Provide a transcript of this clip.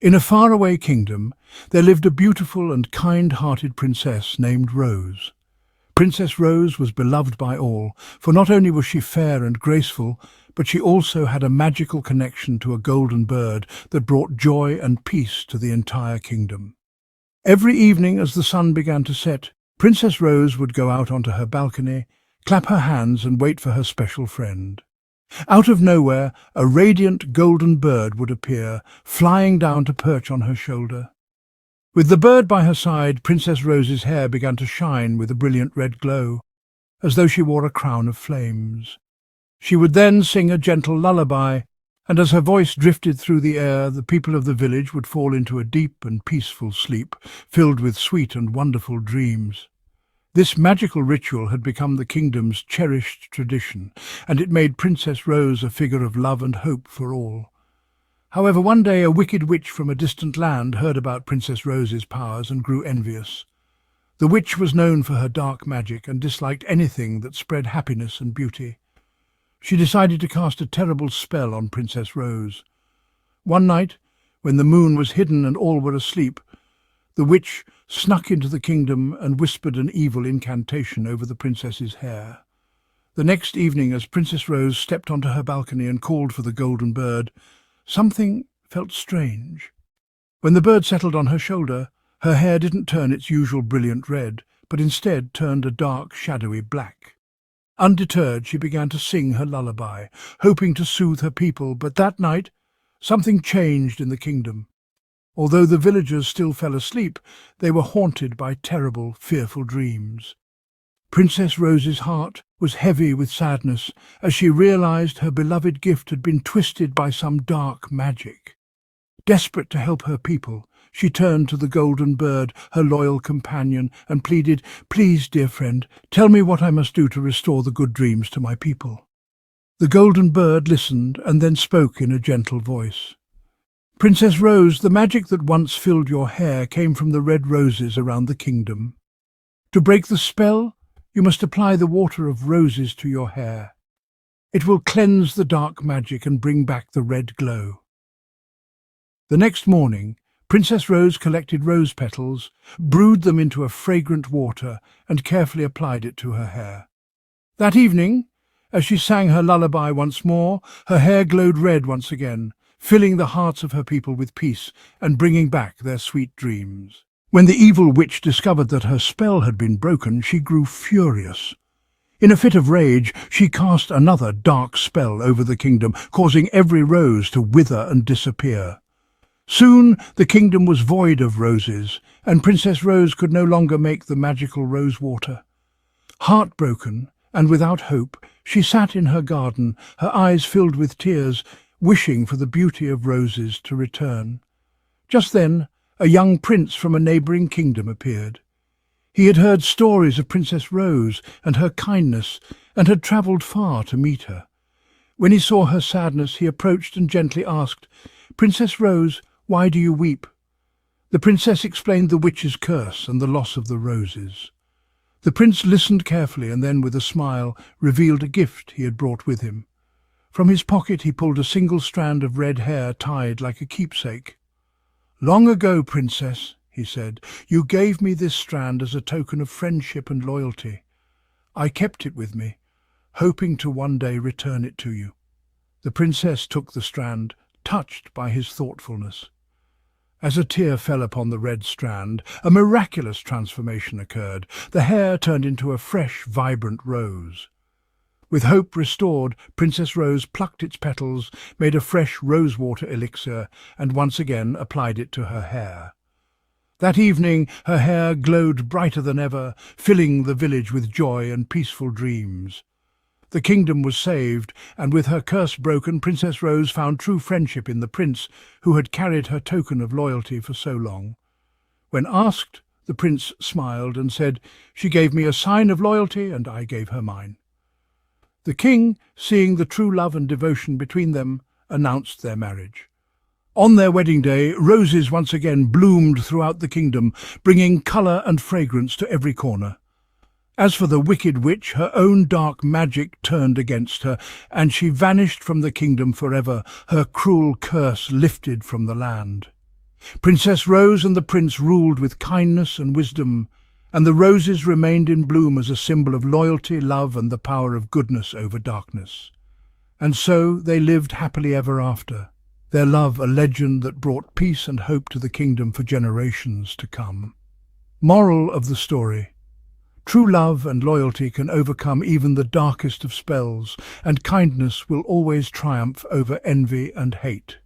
In a faraway kingdom, there lived a beautiful and kind-hearted princess named Rose. Princess Rose was beloved by all, for not only was she fair and graceful, but she also had a magical connection to a golden bird that brought joy and peace to the entire kingdom. Every evening as the sun began to set, Princess Rose would go out onto her balcony, clap her hands and wait for her special friend. Out of nowhere, a radiant golden bird would appear, flying down to perch on her shoulder. With the bird by her side, Princess Rose's hair began to shine with a brilliant red glow, as though she wore a crown of flames. She would then sing a gentle lullaby, and as her voice drifted through the air, the people of the village would fall into a deep and peaceful sleep, filled with sweet and wonderful dreams. This magical ritual had become the kingdom's cherished tradition, and it made Princess Rose a figure of love and hope for all. However, one day a wicked witch from a distant land heard about Princess Rose's powers and grew envious. The witch was known for her dark magic and disliked anything that spread happiness and beauty. She decided to cast a terrible spell on Princess Rose. One night, when the moon was hidden and all were asleep, the witch snuck into the kingdom and whispered an evil incantation over the princess's hair. The next evening, as Princess Rose stepped onto her balcony and called for the golden bird, something felt strange. When the bird settled on her shoulder, her hair didn't turn its usual brilliant red, but instead turned a dark, shadowy black. Undeterred, she began to sing her lullaby, hoping to soothe her people, but that night something changed in the kingdom. Although the villagers still fell asleep, they were haunted by terrible, fearful dreams. Princess Rose's heart was heavy with sadness as she realized her beloved gift had been twisted by some dark magic. Desperate to help her people, she turned to the golden bird, her loyal companion, and pleaded, "Please, dear friend, tell me what I must do to restore the good dreams to my people." The golden bird listened and then spoke in a gentle voice. "Princess Rose, the magic that once filled your hair came from the red roses around the kingdom. To break the spell, you must apply the water of roses to your hair. It will cleanse the dark magic and bring back the red glow." The next morning, Princess Rose collected rose petals, brewed them into a fragrant water, and carefully applied it to her hair. That evening, as she sang her lullaby once more, her hair glowed red once again, filling the hearts of her people with peace and bringing back their sweet dreams. When the evil witch discovered that her spell had been broken, she grew furious. In a fit of rage, she cast another dark spell over the kingdom, causing every rose to wither and disappear. Soon the kingdom was void of roses, and Princess Rose could no longer make the magical rose water. Heartbroken and without hope, she sat in her garden, her eyes filled with tears, wishing for the beauty of roses to return. Just then, a young prince from a neighbouring kingdom appeared. He had heard stories of Princess Rose and her kindness, and had travelled far to meet her. When he saw her sadness, he approached and gently asked, "Princess Rose, why do you weep?" The princess explained the witch's curse and the loss of the roses. The prince listened carefully and then, with a smile, revealed a gift he had brought with him. From his pocket he pulled a single strand of red hair tied like a keepsake. "Long ago, princess," he said, "you gave me this strand as a token of friendship and loyalty. I kept it with me, hoping to one day return it to you." The princess took the strand, touched by his thoughtfulness. As a tear fell upon the red strand, a miraculous transformation occurred. The hair turned into a fresh, vibrant rose. With hope restored, Princess Rose plucked its petals, made a fresh rosewater elixir, and once again applied it to her hair. That evening her hair glowed brighter than ever, filling the village with joy and peaceful dreams. The kingdom was saved, and with her curse broken, Princess Rose found true friendship in the prince who had carried her token of loyalty for so long. When asked, the prince smiled and said, "She gave me a sign of loyalty, and I gave her mine." The king, seeing the true love and devotion between them, announced their marriage. On their wedding day, roses once again bloomed throughout the kingdom, bringing colour and fragrance to every corner. As for the wicked witch, her own dark magic turned against her, and she vanished from the kingdom forever, her cruel curse lifted from the land. Princess Rose and the prince ruled with kindness and wisdom, and the roses remained in bloom as a symbol of loyalty, love, and the power of goodness over darkness. And so they lived happily ever after, their love a legend that brought peace and hope to the kingdom for generations to come. Moral of the story: true love and loyalty can overcome even the darkest of spells, and kindness will always triumph over envy and hate.